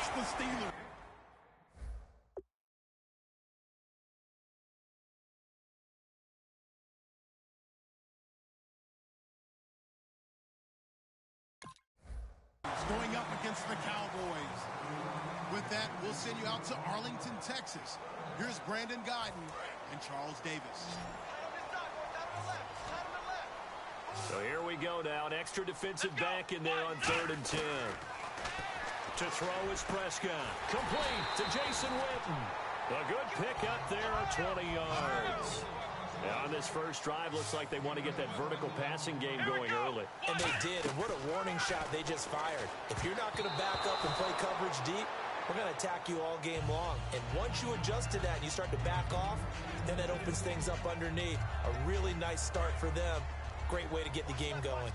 It's the Steelers. Going up against the Cowboys. With that, we'll send you out to Arlington, Texas. Here's Brandon Guyton and Charles Davis. So here we go now. An extra defensive back in there on 3rd and 10. To throw is Prescott. Complete to Jason Witten. A good pick up there at 20 yards. Now on this first drive, looks like they want to get that vertical passing game going early. And they did, and what a warning shot they just fired. If you're not going to back up and play coverage deep, we're going to attack you all game long. And once you adjust to that and you start to back off, then that opens things up underneath. A really nice start for them. Great way to get the game going.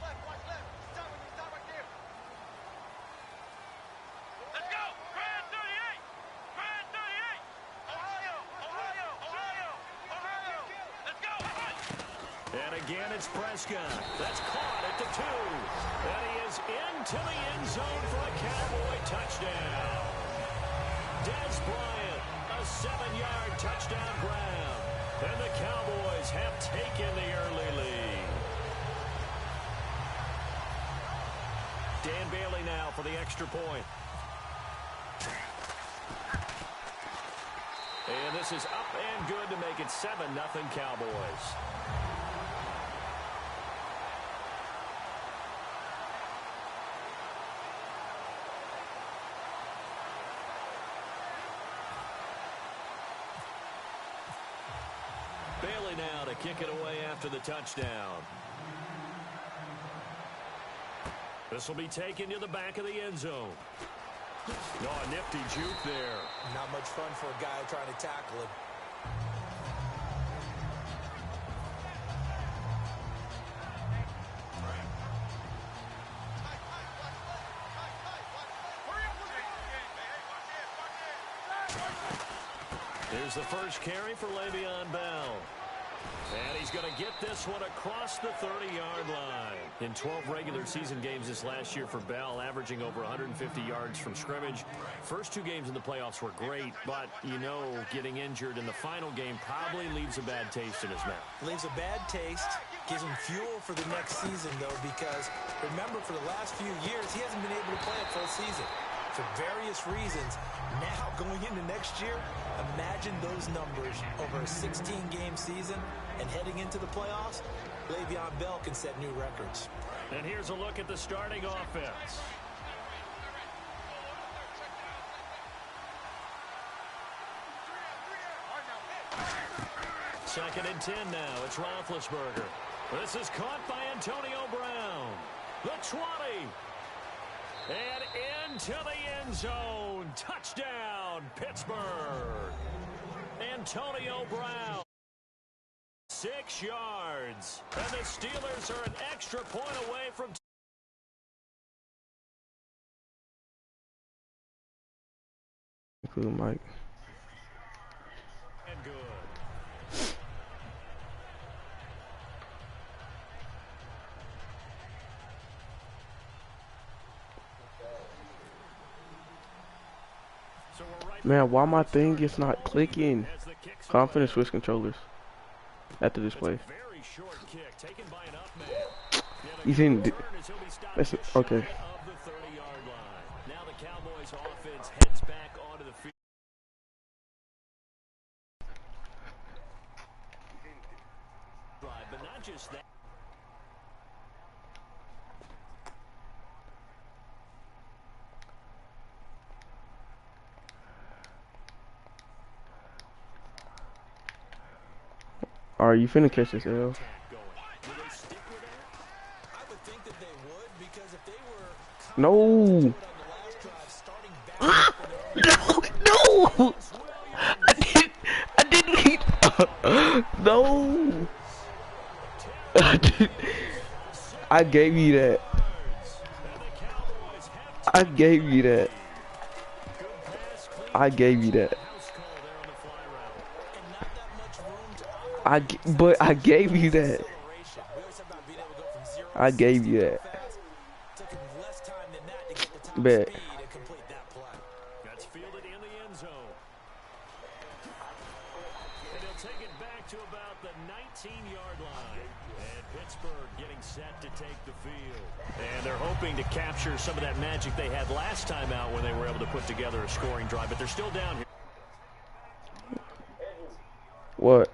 And again, it's Prescott. That's caught at the 2. And he is into the end zone for a Cowboy touchdown. Des Bryant, a 7-yard touchdown grab. And the Cowboys have taken the early lead. Dan Bailey now for the extra point. And this is up and good to make it 7-0 Cowboys. Bailey now to kick it away after the touchdown. This will be taken to the back of the end zone. Oh, a nifty juke there. Not much fun for a guy trying to tackle him. Here's the first carry for Le'Veon Bell. And he's going to get this one across the 30-yard line. In 12 regular season games this last year for Bell, averaging over 150 yards from scrimmage. First 2 games in the playoffs were great, but, you know, getting injured in the final game probably leaves a bad taste in his mouth. Leaves a bad taste, gives him fuel for the next season, though, because, remember, for the last few years, he hasn't been able to play a full season. For various reasons. Now, going into next year, imagine those numbers over a 16-game season and heading into the playoffs. Le'Veon Bell can set new records. And here's a look at the starting offense. Second and 10 now. It's Roethlisberger. This is caught by Antonio Brown. The 20. And into the end zone. Touchdown, Pittsburgh. Antonio Brown. 6 yards. And the Steelers are an extra point away from... Cool, Mike. And good. Man, why my thing is not clicking? Confidence switch controllers after this play. He's in. That's okay. Now the Cowboys offense heads back onto the field. But not just that. Alright, you finna catch this L. No! No! I didn't no! I gave you that. I gave you that. I gave you that. But I gave you that. I gave you that. Bet. 18-yard line. And Pittsburgh getting set to take the field. And they're hoping to capture some of that magic they had last time out when they were able to put together a scoring drive, but they're still down here. What?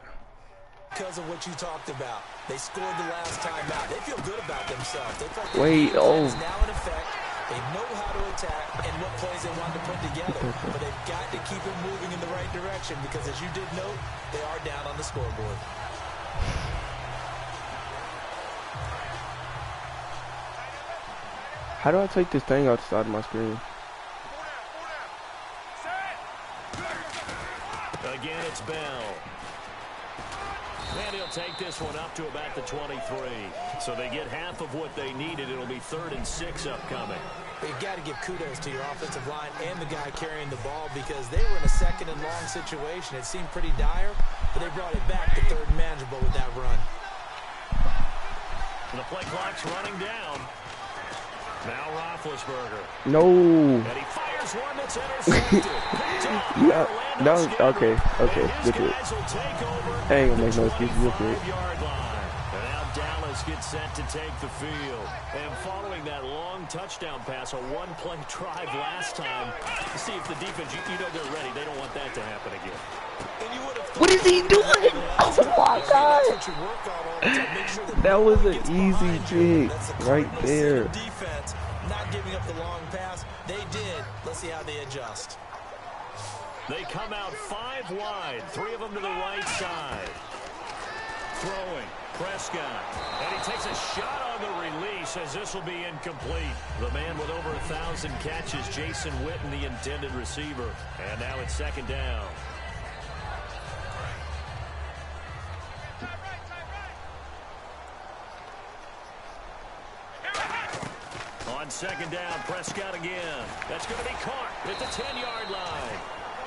Because of what you talked about. They scored the last time out. They feel good about themselves. They felt Wait, oh. is now in effect. They know how to attack and what plays they want to put together. But they've got to keep it moving in the right direction because, as you did note, they are down on the scoreboard. How do I take this thing out the side of my screen? Again, it's Bell. And he'll take this one up to about the 23. So they get half of what they needed. It'll be 3rd and 6 upcoming. You've got to give kudos to your offensive line and the guy carrying the ball because they were in a 2nd and long situation. It seemed pretty dire, but they brought it back to 3rd and manageable with that run. The play clock's running down. Now Roethlisberger. No. And he fires one that's intercepted. Yeah, that was, okay, good to it. I ain't gonna make no excuses, good to it. And now Dallas gets set to take the field. And following that long touchdown pass, a one-play drive last time, see if the defense, you know they're ready. They don't want that to happen again. What is he doing? Oh my God! That was an easy pick right there. Not giving up the long pass. They did. Let's see how they adjust. They come out 5 wide, 3 of them to the right side. Throwing, Prescott. And he takes a shot on the release as this will be incomplete. The man with over 1,000 catches, Jason Witten, the intended receiver. And now it's 2nd down. On 2nd down, Prescott again. That's going to be caught at the 10-yard line.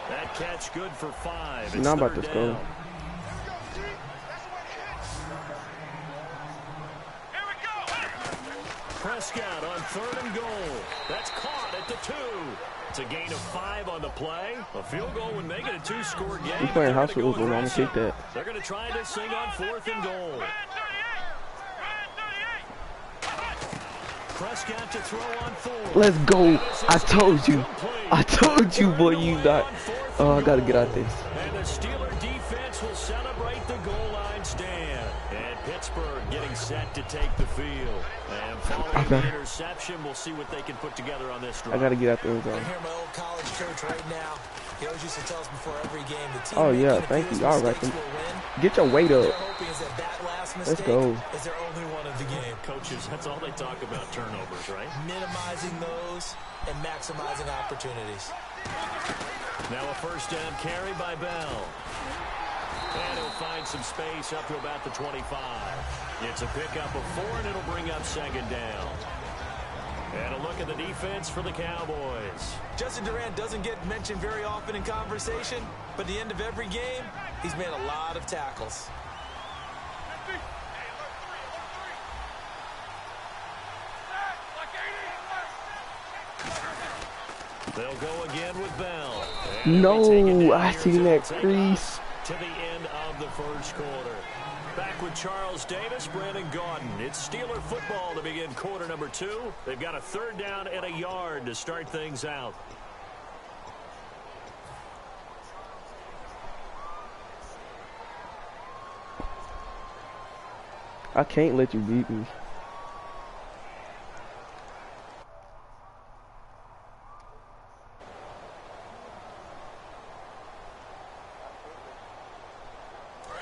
That catch good for 5. It's not about 3rd to score. down. Prescott on 3rd and goal. That's caught at the 2. It's a gain of 5 on the play. A field goal would make it a 2-score game. We're playing house rules, but I'm gonna take that. They're going to try this thing on 4th and goal. Prescott to throw on 4th. Let's go. I told you, boy, you got. Oh, I gotta get out this. And the Steeler defense will celebrate the goal line stand. And Pittsburgh getting set to take the field. And following the interception, we'll see what they can put together on this drive. I gotta get out the end zone. I hear my old college coach right now. He always used to tell us before every game the team. Oh yeah, thank you. All right, get your weight up. Let's go. Is their only one of the game. Coaches, that's all they talk about, turnovers, right? Minimizing those and maximizing opportunities. Now a 1st down carry by Bell. And he'll find some space up to about the 25. It's a pickup of 4, and it'll bring up 2nd down. And a look at the defense for the Cowboys. Justin Durant doesn't get mentioned very often in conversation, but at the end of every game, he's made a lot of tackles. They'll go again with Bell. No, I seen that crease. To the end of the 1st quarter. Back with Charles Davis, Brandon Gaudin. It's Steeler football to begin quarter number 2. They've got a 3rd down and a yard to start things out. I can't let you beat me.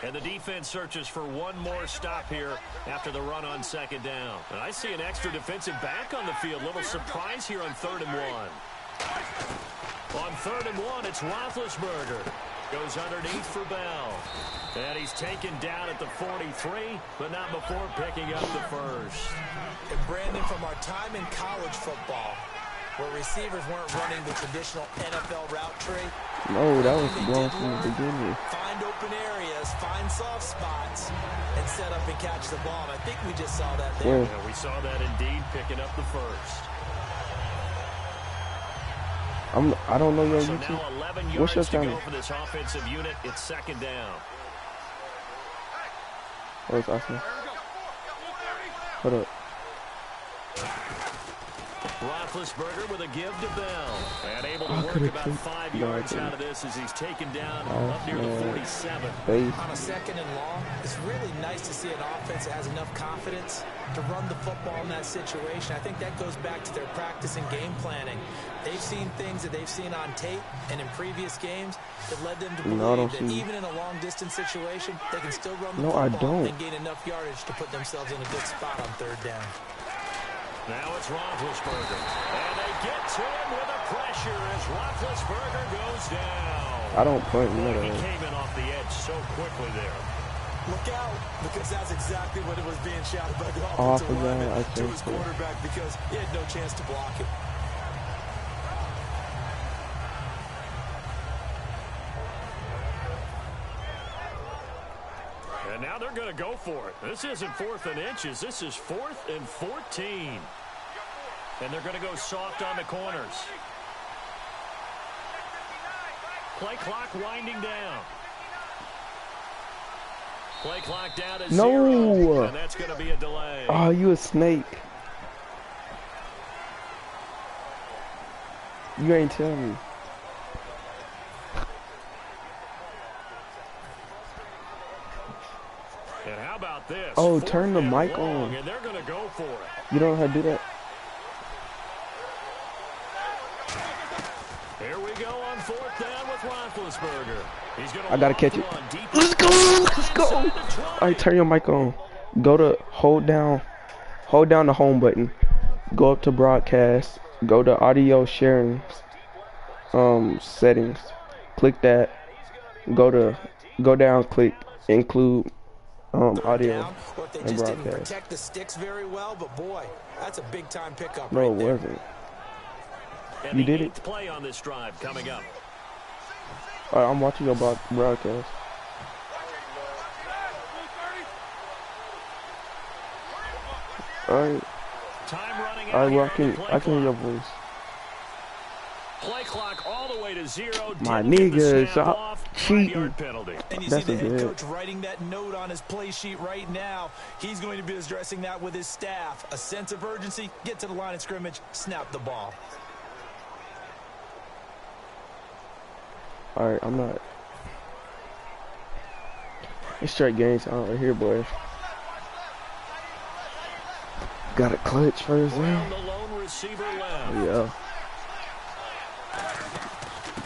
And the defense searches for one more stop here after the run on 2nd down. And I see an extra defensive back on the field. Little surprise here on 3rd and 1. On 3rd and 1, it's Roethlisberger. Goes underneath for Bell. And he's taken down at the 43, but not before picking up the 1st. And Brandon, from our time in college football, where receivers weren't running the traditional NFL route tree. No, that was blown from the beginning. Find open areas, find soft spots, and set up and catch the ball. And I think we just saw that there. Yeah, we saw that indeed, picking up the 1st. I don't know your So YouTube. now 11 yards What's your to channel? go for this offensive unit. It's 2nd down. Oh, it's Austin. Hold up. Roethlisberger with a give to Bell. And able to work about 5 yards out of this as he's taken down up near the 47. On a second and long, it's really nice to see an offense that has enough confidence to run the football in that situation. I think that goes back to their practice and game planning. They've seen things that they've seen on tape and in previous games that led them to believe that even in a long-distance situation, they can still run the football and gain enough yardage to put themselves in a good spot on third down. Now it's Roethlisberger. And they get to him with a pressure as Roethlisberger goes down. I don't point He came in off the edge so quickly there. Look out, because that's exactly what it was being shouted by the offensive lineman to his quarterback because he had no chance to block it. And now they're going to go for it. This isn't 4th and inches. This is 4th and 14. And they're going to go soft on the corners. Play clock winding down. Play clock down to 0. And that's going to be a delay. Oh, you a snake. You ain't telling me. And how about this? Oh, turn the mic on. And they're going to go for it. You don't know how to do that? Here we go on 4th down with Roethlisberger. He's going to I gotta catch it. Let's go! Let's go! Alright, turn your mic on. Go to hold down the home button. Go up to broadcast. Go to audio sharing settings. Click that. Go down, click include audio and broadcast. Didn't protect the sticks very well, but boy, that's a big time pickup. No, right it there. wasn't. And you did it. Play on this drive coming up. Alright, I'm watching your broadcast. Alright. Alright, I can hear your voice. Play clock all the way to 0. My nigga, stop cheating. And you see the head coach writing that note on his play sheet right now. He's going to be addressing that with his staff. A sense of urgency, get to the line of scrimmage, snap the ball. Alright, I'm not. It's straight game sound right here, boy. Got a clutch first down. Yeah.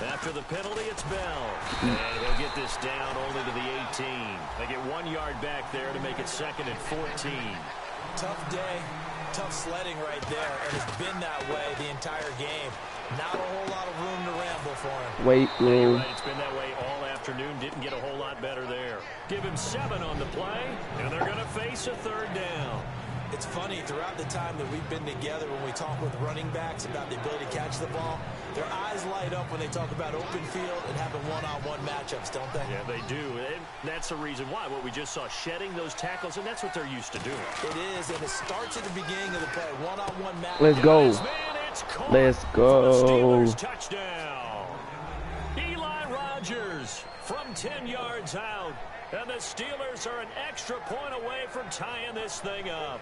After the penalty, it's Bell. And he'll get this down only to the 18. They get 1 yard back there to make it 2nd and 14. Tough day, tough sledding right there, and it's been that way the entire game. Not a whole lot of room to ramble for him. Wait, room. Right, it's been that way all afternoon. Didn't get a whole lot better there. Give him 7 on the play, and they're going to face a 3rd down. It's funny, throughout the time that we've been together, when we talk with running backs about the ability to catch the ball, their eyes light up when they talk about open field and having one-on-one matchups, don't they? Yeah, they do. And that's the reason why. What we just saw, shedding those tackles, and that's what they're used to doing. It is, and it starts at the beginning of the play. One-on-one matchup. Let's go. Let's go. Touchdown. Eli Rogers from 10 yards out. And the Steelers are an extra point away from tying this thing up.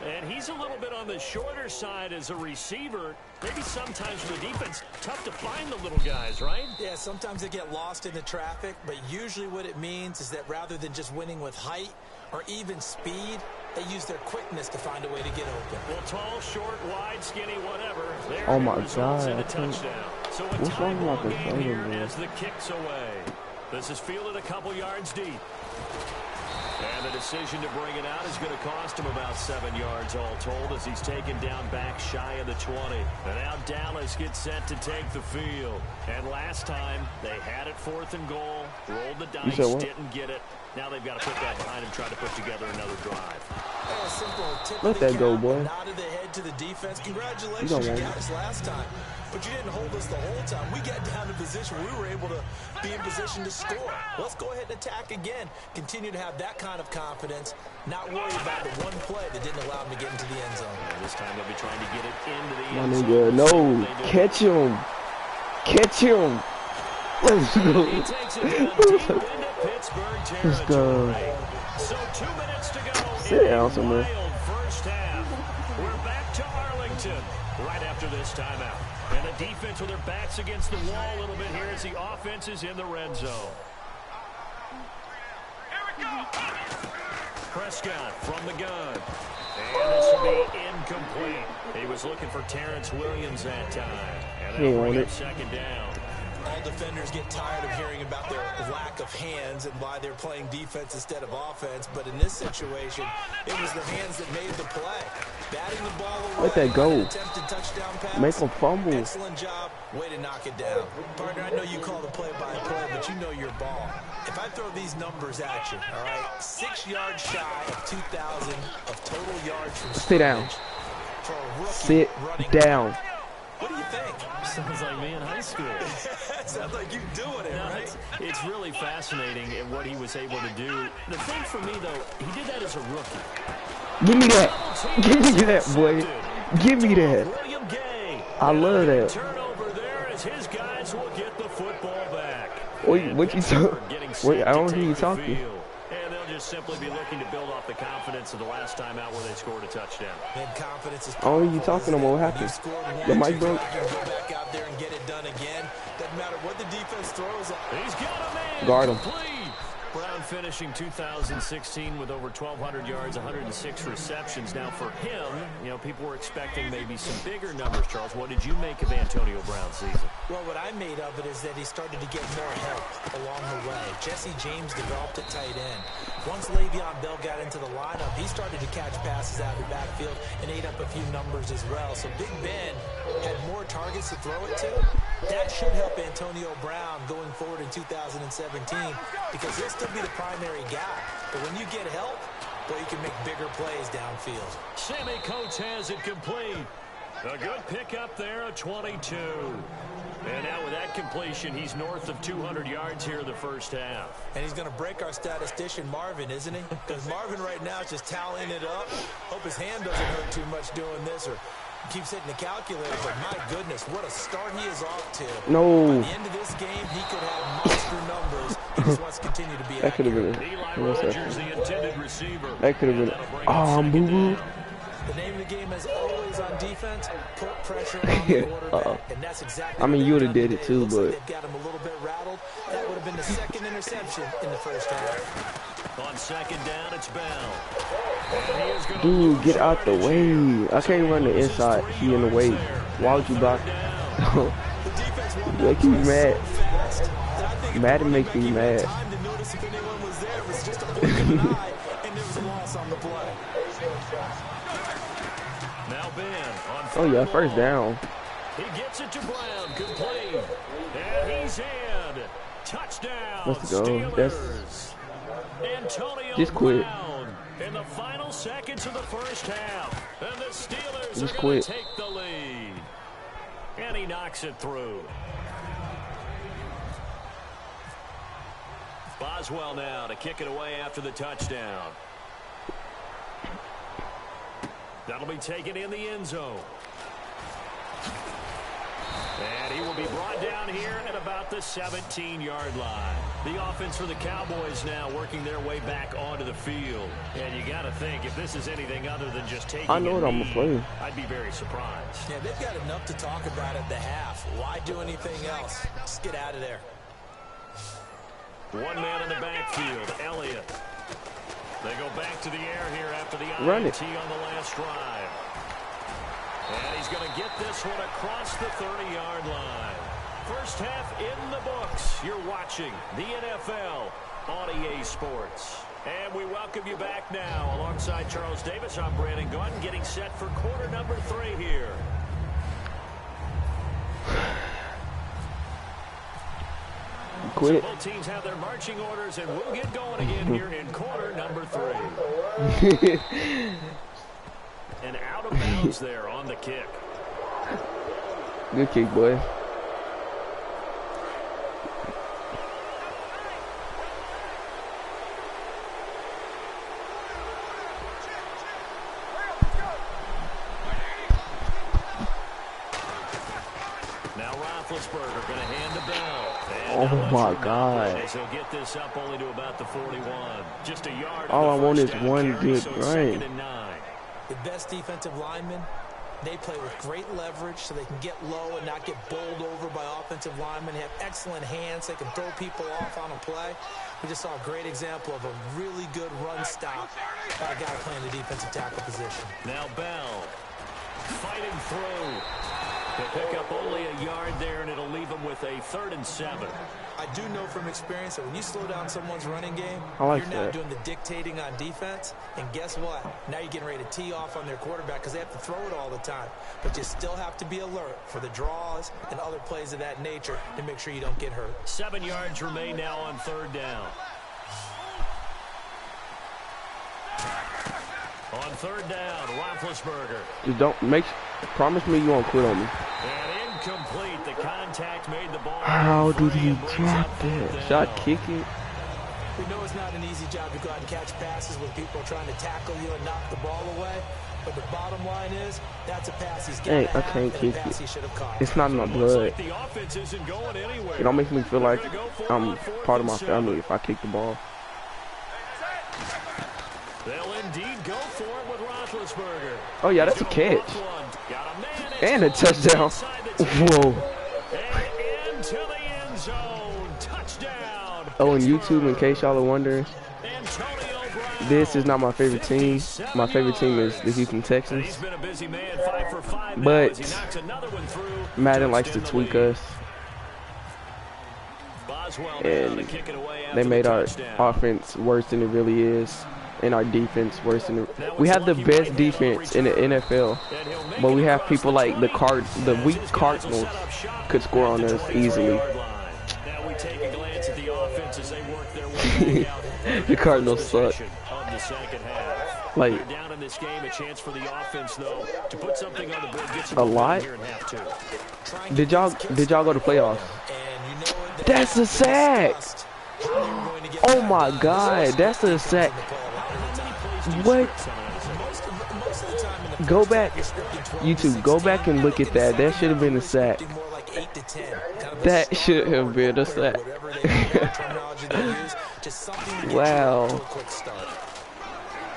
And he's a little bit on the shorter side as a receiver. Maybe sometimes for the defense, tough to find the little guys, right? Yeah, sometimes they get lost in the traffic, but usually what it means is that rather than just winning with height or even speed, they use their quickness to find a way to get open. Well, tall, short, wide, skinny, whatever. Oh my God! In a touchdown. So a what's wrong with my game here as the kick's away. This is fielded a couple yards deep. And the decision to bring it out is going to cost him about 7 yards all told as he's taken down back shy of the 20. And now Dallas gets set to take the field. And last time they had it 4th and goal, rolled the dice, didn't get it. Now they've got to put that behind him, try to put together another drive. Let that go, boy. Nod of the head to the defense. Congratulations, you got us last time. But you didn't hold us the whole time. We got down to position. We were able to be in position to score. Let's go ahead and attack again. Continue to have that kind of confidence. Not worry about the one play that didn't allow him to get into the end zone. This time they'll be trying to get it into the My end nigga, zone. no. Catch him. Catch him. Let's go. He takes it down deep into Pittsburgh Let's go. territory. So 2 minutes to go. Sit down somewhere. Wild first half. We're back to Arlington right after this timeout. And the defense with their backs against the wall a little bit here as the offense is in the red zone. Prescott from the gun. And this will be incomplete. He was looking for Terrence Williams that time. And that'll bring up second down. All defenders get tired of hearing about their lack of hands and why they're playing defense instead of offense. But in this situation, it was the hands that made the play. Batting the ball away. Let that go. Attempted touchdown pass. Make them fumble. Excellent job. Way to knock it down. Partner, I know you call the play-by-play, but you know your ball. If I throw these numbers at you, all right, 6 yards shy of 2,000 of total yards from scrimmage. Sit down. For a rookie Sit down. What do you think? Sounds like me in high school. Sounds like you doing it, right? It's really fascinating at what he was able to do. The thing for me, though, he did that as a rookie. Give me that. Give me that, boy. Give me that. William Gay. I love that. Turnover there as his guys will get the football back. Wait, what you talking? Wait, I don't hear you talking. And they'll just simply be looking to build off the confidence of the last time out where they scored a touchdown. And confidence is I don't hear you talking no more. What happened? The mic broke. Go back out there and get it done again. Doesn't matter what the defense throws at. He's got a man. Guard him. Complete. Brown finishing 2016 with over 1,200 yards, 106 receptions. Now for him, you know, people were expecting maybe some bigger numbers, Charles. What did you make of Antonio Brown's season? Well, what I made of it is that he started to get more help along the way. Jesse James developed at tight end. Once Le'Veon Bell got into the lineup, he started to catch passes out of the backfield and ate up a few numbers as well. So Big Ben had more targets to throw it to. That should help Antonio Brown going forward in 2017 because he'll still be the primary guy. But when you get help, well, you can make bigger plays downfield. Sammy Coates has it complete. A good pickup there, a 22. And now with that completion, he's north of 200 yards here in the first half. And he's going to break our statistician, Marvin, isn't he? Because Marvin right now is just tallying it up. Hope his hand doesn't hurt too much doing this or keeps hitting the calculator. But my goodness, what a start he is off to. No. By the end of this game, he could have monster numbers. He just wants to continue to be That could have been Eli Rogers, the intended receiver. That could have been. Oh, boo-boo. The name of the game is always on defense, put pressure on the quarterback, and that's exactly I mean, what you would they've have done did it today. too, Looks like but they've got him a little bit rattled. That would have been the second interception in the first half. On second down, it's Bell. dude, get out the way. I can't run the inside. He in the way. Why would you block? Make me mad. Madden makes me mad. Time to notice if anyone was there. It was just a blink of an eye, and there was a loss on the play. Now Ben on Oh yeah, first down. He gets it to Brown, complete. And he's in. Touchdown. Let's go. Steelers. That's Antonio just quit. Brown in the final seconds of the first half. And the Steelers Just are going quit. to take the lead. And he knocks it through. Boswell now to kick it away after the touchdown. That'll be taken in the end zone. And he will be brought down here at about the 17-yard line. The offense for the Cowboys now working their way back onto the field. And you got to think, if this is anything other than just taking I know what I'm gonna play. I'd be very surprised. Yeah, they've got enough to talk about at the half. Why do anything else? Just get out of there. One man in the backfield, Elliott. They go back to the air here after the Run INT it. on the last drive. And he's going to get this one across the 30-yard line. First half in the books. You're watching the NFL on EA Sports. And we welcome you back now. Alongside Charles Davis, I'm Brandon Gordon, getting set for quarter number 3 here. Quit. So both teams have their marching orders, and we'll get going again here in quarter number 3. And out of bounds there on the kick. Good kick, boy. Now Roethlisberger going to hand to Bell. Oh my God. He'll get this up only to about the 41. Just a yard. All I want is one good run. The best defensive linemen, they play with great leverage so they can get low and not get bowled over by offensive linemen. They have excellent hands. They can throw people off on a play. We just saw a great example of a really good run stop by a guy playing the defensive tackle position. Now Bell fighting through. They'll pick up only a yard there, and it'll leave them with a 3rd and 7. I do know from experience that when you slow down someone's running game, you're now doing the dictating on defense. And guess what? Now you're getting ready to tee off on their quarterback because they have to throw it all the time. But you still have to be alert for the draws and other plays of that nature to make sure you don't get hurt. 7 yards remain now on 3rd down. On 3rd down, Roethlisberger. Just promise me you won't quit on me. And incomplete. The contact made the ball. How did he drop that? Shot kicking. We know it's not an easy job to go out and catch passes when people are trying to tackle you and knock the ball away. But the bottom line is, that's a pass he's got. Hey, I can't kick it. It's not in my blood. It don't make me feel like I'm part of my family if I kick the ball. They'll indeed go for it with Roethlisberger. Oh yeah, that's a catch. And a touchdown. Whoa. And into the end zone. Touchdown. Oh, and YouTube, in case y'all are wondering, this is not my favorite team. My favorite team is the Houston Texans. But Madden likes to tweak us. And they made our offense worse than it really is. And our defense worse than we have the best defense in the NFL, but we have people like the weak Cardinals could score on us easily. The Cardinals suck. Like down in this game, a chance for the offense though to put something on the board. A lot. Did y'all go to playoffs? That's a sack. Oh my God, that's a sack. What? Go back. YouTube, go back and look at that. That should have been a sack. That should have been a sack. Wow.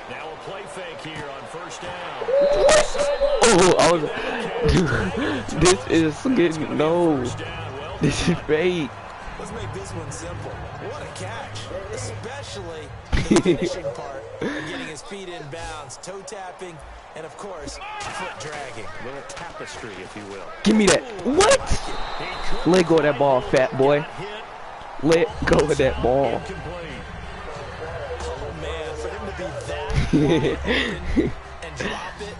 Now a play fake here on 1st down. Oh, this is getting no. This is fake. Let's make this one simple. What a catch, especially the finishing part, getting his feet in bounds, toe tapping, and of course, foot dragging. A little tapestry, if you will. Give me that. What? Let go of that ball, fat boy. Let go of that ball. Oh man, for him to be that and drop it.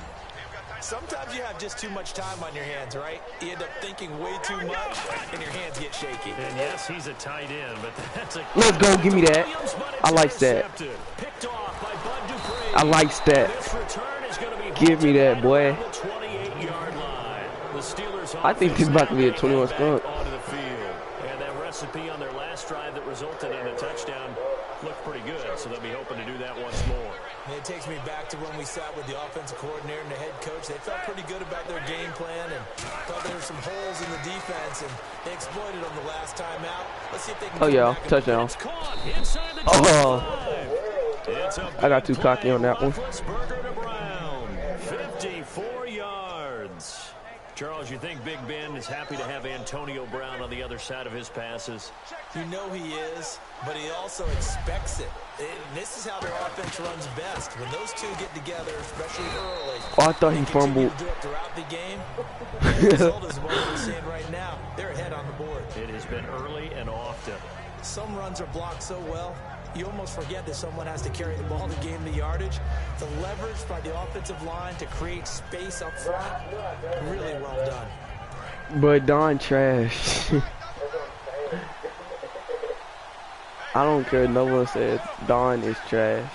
Sometimes you have just too much time on your hands, right? You end up thinking way too much, and your hands get shaky. And yes, he's a tight end, but that's a... Let's go, give me that. I like that. I like that. Give me that, boy. I think this is about to be a 21 skunk. And that recipe on their last drive that resulted in a touchdown looked pretty good, so they'll be hoping to do that once more. And it takes me back to when we sat with the offensive coordinator and the head coach. They felt pretty good about their game plan and thought there were some holes in the defense, and they exploited on the last time out. Let's see if they can. Oh yeah, touchdown. Oh, I got too cocky on that one. 54 yards. Charles, you think Big Ben is happy to have Antonio Brown on the other side of his passes? You know he is, but he also expects it. This is how their offense runs best. When those two get together, especially early. Oh, I thought he fumbled. Throughout the game. The result is what we're seeing right now. They're ahead on the board. It has been early and often. Some runs are blocked so well, you almost forget that someone has to carry the ball to gain the yardage. The leverage by the offensive line to create space up front, really well done. But Don trash. I don't care. No one says Don is trash.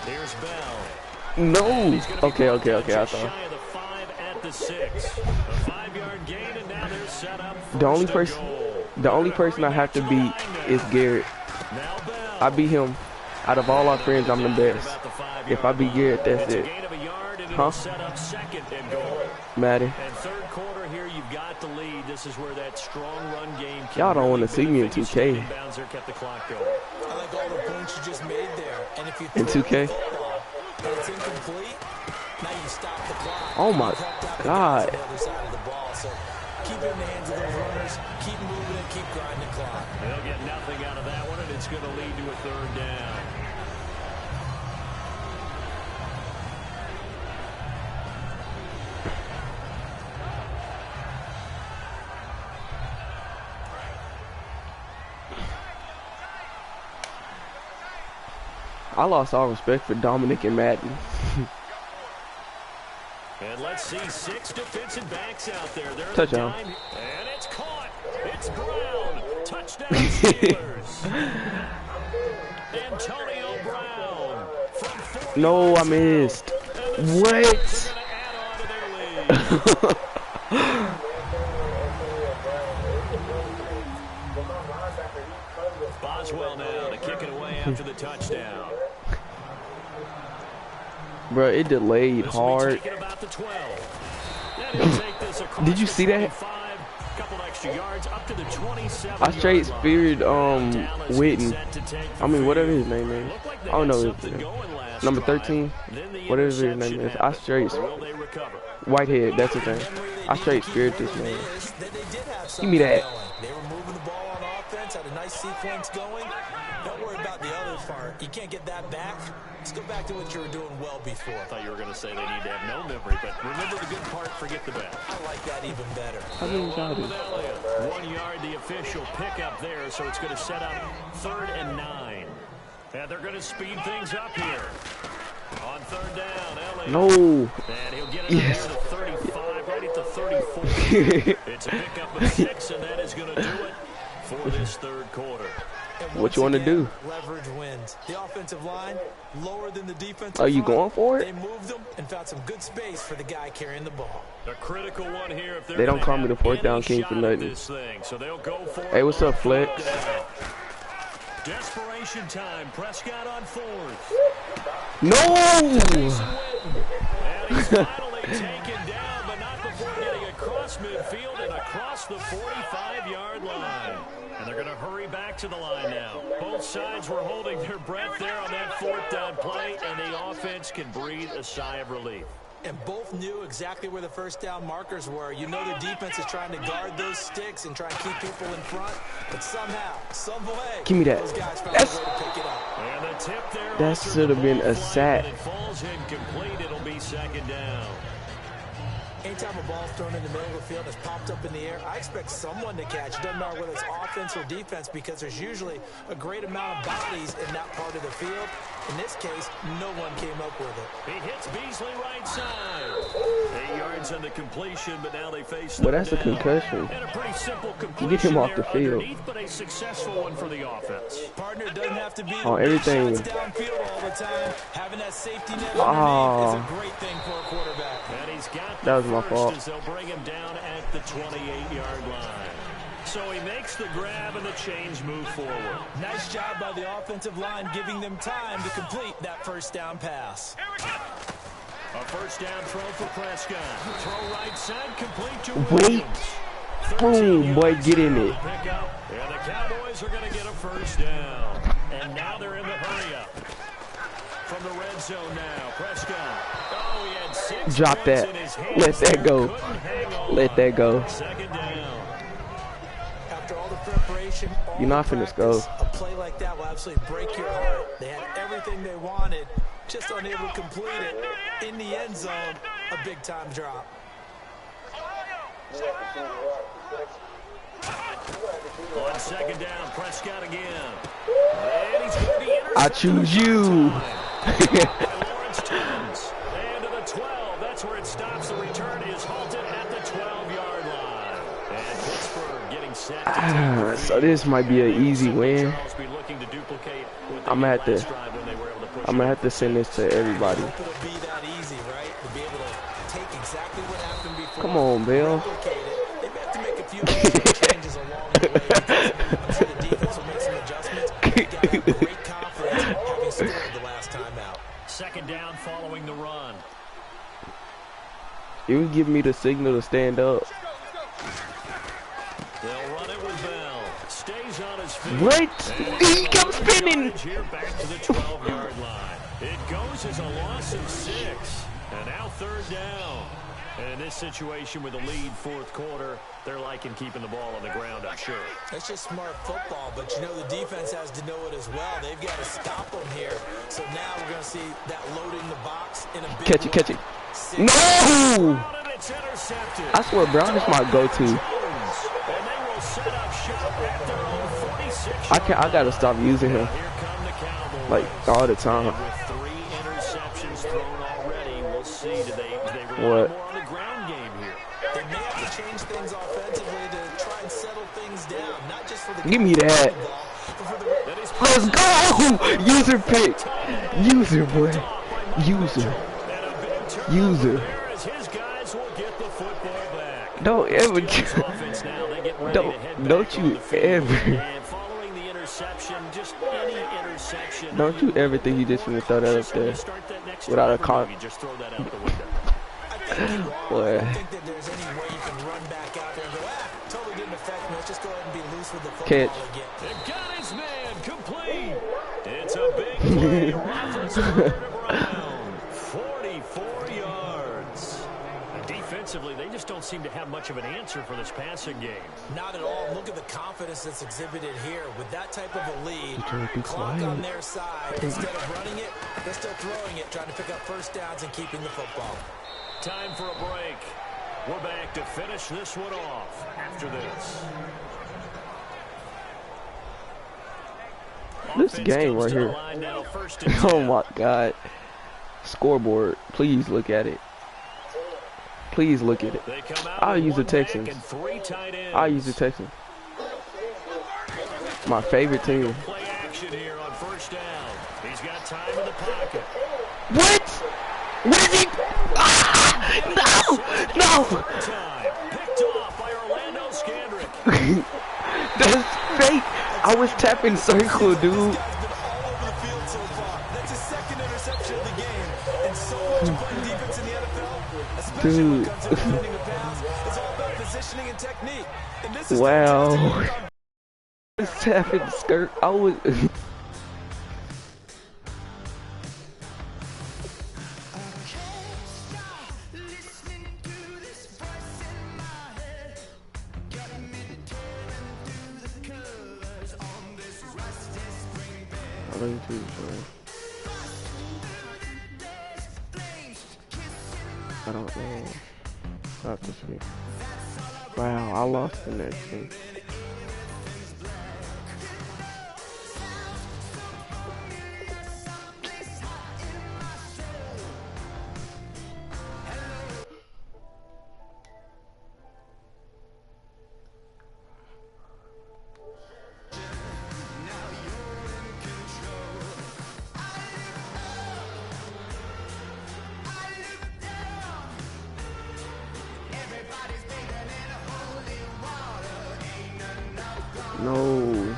Here's Bell. No. Okay. I thought. The only person I have to beat is Garrett. I beat him. Out of all our friends, I'm the best. If I beat Garrett, that's it. Huh? Madden. And third quarter here, you've you've got the lead, this is where that strong run game. Y'all don't want to see me in 2K. Kept the clock going. I like all the points you just made there. And if you in 2K. Football, and it's incomplete, now you stop the clock. Oh my God. The other side of the ball. So keep it in the hands of those runners. Keep moving and keep grinding clock. They'll get nothing out of that one, and it's going to lead to a third down. I lost all respect for Dominic and Madden. And let's see 6 defensive backs out there. They're touchdown. And it's caught. It's Brown. Touchdown Steelers. Antonio Brown. From no, I missed. What? Boswell now to kick it away after the touchdown. Bro, it delayed hard. Did you see that? I straight speared Witten. I mean, whatever his name is. I don't know his name. Number 13. Whatever his name is. I straight Whitehead, that's his name. I straight speared this man. Give me that. They were moving the ball on offense, had a nice sequence going. Don't worry about the other part. You can't get that back. Let's go back to what you were doing well before. I thought you were going to say they need to have no memory, but remember the good part, forget the bad. I like that even better. 1 yard, the official pickup there, so it's going to set up 3rd and 9. And they're going to speed things up here. On 3rd down, Elliott. No. And he'll get it near the 35, right at the 34. It's a pickup of 6, and that is going to do it for this 3rd quarter. What you want to do? Leverage wins. The offensive line lower than the defensive. Are you going for it? They moved them and found some good space for the guy carrying the ball. A critical one here. If they don't call me the 4th down king for nothing. So they'll go for hey, what's up, Flex? Desperation time. Prescott on 4th. No! And he's finally taken down, but not before getting across midfield and across the 45-yard line. And they're going to hurry back to the line now. Both sides were holding their breath there on that 4th down play, and the offense can breathe a sigh of relief. And both knew exactly where the 1st down markers were. You know the defense is trying to guard those sticks and try and keep people in front. But somehow, some way, give me that. Those guys found a way to pick it up. And the tip there, that should have been a sack. It falls incomplete. It'll be 2nd down. Anytime a ball's thrown in the middle of the field and it's popped up in the air, I expect someone to catch. It doesn't matter whether it's offense or defense because there's usually a great amount of bodies in that part of the field. In this case, no one came up with it. He hits Beasley right side. 8 yards on the completion, but now they face well, that's a concussion. And a pretty simple completion. Get him off the field. But a successful one for the offense. Partner doesn't have to be everything. downfield all the time. Having that safety net underneath is a great thing for a quarterback. And he's got that was my fault. As they'll bring him down at the 28-yard line. So he makes the grab and the chains move forward. Nice job by the offensive line giving them time to complete that 1st down pass. A 1st down throw for Prescott. Throw right side complete to Williams. Boom, boy, get in it. And the Cowboys are going to get a 1st down. And now they're in the hurry-up. From the red zone now, Prescott. Oh, he had 6 drop that. Let that go. Let that go. 2nd down. After all the preparation, you're not finna go. A play like that will absolutely break your heart. They had everything they wanted, just unable to complete it. In the end zone, a big-time drop. On 2nd down, Prescott again. And he's going to be intercepted. I choose you. Lawrence turns. And to the 12. That's where it stops. The return is halted at the 12-yard line. And Pittsburgh getting set. So this might be an easy win. I'm gonna have to send this to everybody. Come on, Bill. Second down following the run. It was giving me the signal to stand up. They'll run it with Bell. Stays on his feet. What? He kept spinning. Here back to the 12-yard line. It goes as a loss of 6. And now 3rd down. And in this situation with a lead 4th quarter, they're liking keeping the ball on the ground, I'm sure. That's just smart football, but you know the defense has to know it as well. They've got to stop them here. So now we're going to see that loading the box in a big way. Catch it. No! I swear Brown is my go-to. I gotta stop using him. Like all the time. What? They may have to change things offensively to try and settle things down, not just for the give me that. Let's go! User pick. User boy. User. Don't ever. Don't you ever. Don't you ever think you just gonna throw that up there without a call? Boy. Catch. Got his man complete. It's a big play. 44 yards. Defensively, they just don't seem to have much of an answer for this passing game. Not at all. Look at the confidence that's exhibited here. With that type of a lead, clock on their side. Instead of running it, they're still throwing it, trying to pick up first downs and keeping the football. Time for a break. We're back to finish this one off after this. This game right here. Oh my God. Scoreboard. Please look at it. Please look at it. I'll use the Texans. I'll use the Texans. My favorite team. Play action here on first down. He's got time in the pocket. What? What is he? Ah! No! Picked off by Orlando Scandrick. That's fake. I was tapping circle, dude. That's his 2nd interception of the game. And so much of playing defense in the NFL, especially when it comes to defending a pass, it's all about positioning and technique. And this is wow. I was tapping skirt. I was. I don't know. Not this week. Wow, I lost the next thing. No.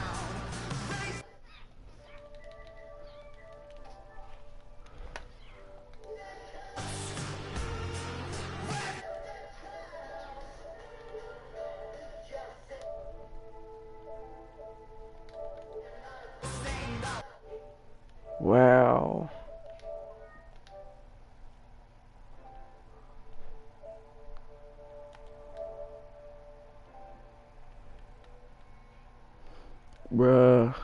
Wow. Bruh.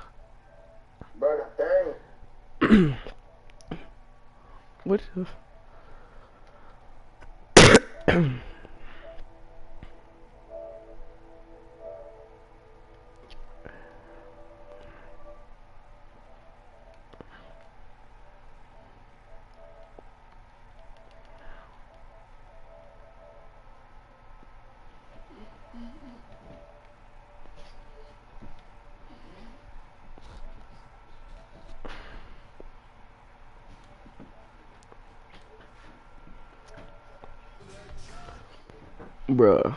Dang. What the? Bruh.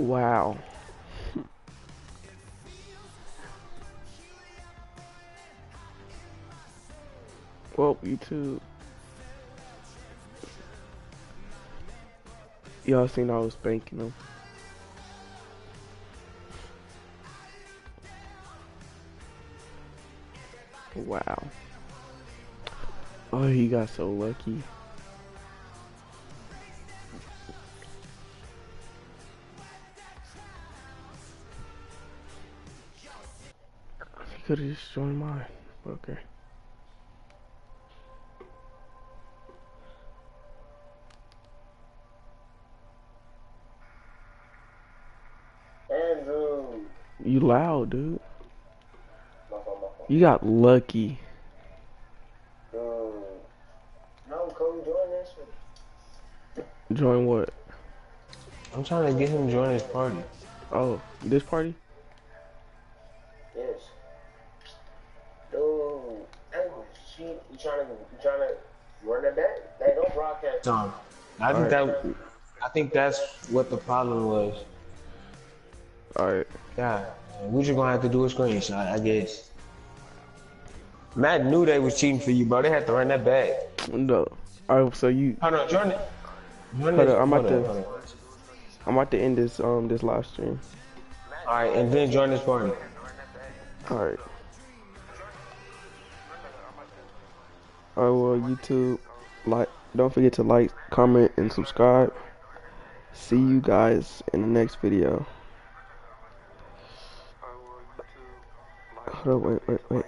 Wow. Well, YouTube. Y'all seen I was spanking him. Wow. Oh, he got so lucky. He could have just joined mine. Okay. Andrew. You loud, dude. You got lucky. No, Cody, join this one. Join what? I'm trying to get him to join this party. Oh, this party? Yes. Dude, you trying to run it back? They don't broadcast on. I think that's what the problem was. Alright. Yeah, we just gonna have to do a screenshot, I guess. Matt knew they was cheating for you, bro. They had to run that back. No. Alright, so you. Hold on, join it. Hold on, I'm about to end this this live stream. Alright, and then join this party. Alright. Alright, well, YouTube, don't forget to like, comment, and subscribe. See you guys in the next video. Hold on, wait.